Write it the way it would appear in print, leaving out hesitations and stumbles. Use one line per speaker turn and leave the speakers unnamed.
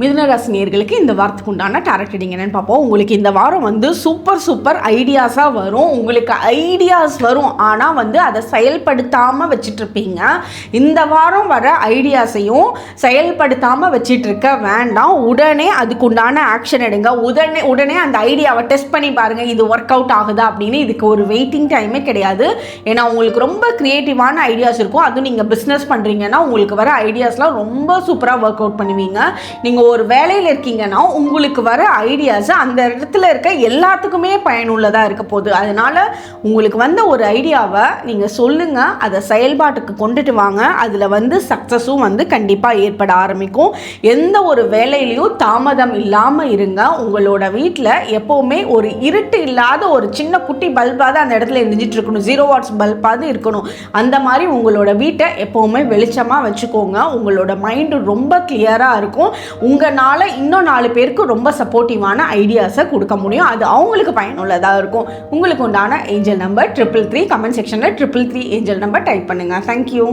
மிதுன ராசி நேயர்களுக்கு இந்த வாரத்துக்கு உண்டான டாரட் ரீடிங் என்னன்னு பார்ப்போம். உங்களுக்கு இந்த வாரம் சூப்பர் ஐடியாஸாக வரும். உங்களுக்கு ஐடியாஸ் வரும், ஆனால் அதை செயல்படுத்தாமல் வச்சிட்ருப்பீங்க. இந்த வாரம் வர ஐடியாஸையும் செயல்படுத்தாமல் வச்சிட்ருக்க வேண்டாம். உடனே அதுக்குண்டான ஆக்ஷன் எடுங்க. உடனே அந்த ஐடியாவை டெஸ்ட் பண்ணி பாருங்கள், இது ஒர்க் அவுட் ஆகுதா அப்படின்னு. இதுக்கு ஒரு வெயிட்டிங் டைமே கிடையாது. ஏன்னா உங்களுக்கு ரொம்ப க்ரியேட்டிவான ஐடியாஸ் இருக்கும். அதுவும் நீங்கள் பிஸ்னஸ் பண்ணுறீங்கன்னா உங்களுக்கு வர ஐடியாஸ்லாம் ரொம்ப சூப்பராக ஒர்க் அவுட் பண்ணுவீங்க. நீங்கள் ஒரு வேலையில் இருக்கீங்கன்னா உங்களுக்கு வர ஐடியாஸ் அந்த இடத்துல இருக்க எல்லாத்துக்குமே பயனுள்ளதாக இருக்க போகுது. அதனால் உங்களுக்கு ஒரு ஐடியாவை நீங்கள் சொல்லுங்கள், அதை செயல்பாட்டுக்கு கொண்டுட்டு வாங்க. அதில் சக்ஸஸும் கண்டிப்பாக ஏற்பட ஆரம்பிக்கும். எந்த ஒரு வேலையிலையும் தாமதம் இல்லாமல் இருங்க. உங்களோட வீட்டில் எப்போவுமே ஒரு இருட்டு இல்லாத ஒரு சின்ன குட்டி பல்பாவது அந்த இடத்துல எரிஞ்சிட்டு இருக்கணும். 0 வாட்ஸ் பல்பாவது இருக்கணும். அந்த மாதிரி உங்களோட வீட்டை எப்போவுமே வெளிச்சமாக வச்சுக்கோங்க. உங்களோட மைண்டு ரொம்ப கிளியராக இருக்கும். உங்களால் இன்னும் 4 பேருக்கு ரொம்ப சப்போர்ட்டிவான ஐடியாஸை கொடுக்க முடியும். அது அவங்களுக்கு பயனுள்ளதாக இருக்கும். உங்களுக்கு உண்டான ஏஞ்சல் நம்பர் 333. கமெண்ட் செக்ஷனில் 333 ஏஞ்சல் நம்பர் டைப் பண்ணுங்கள். தேங்க்யூ.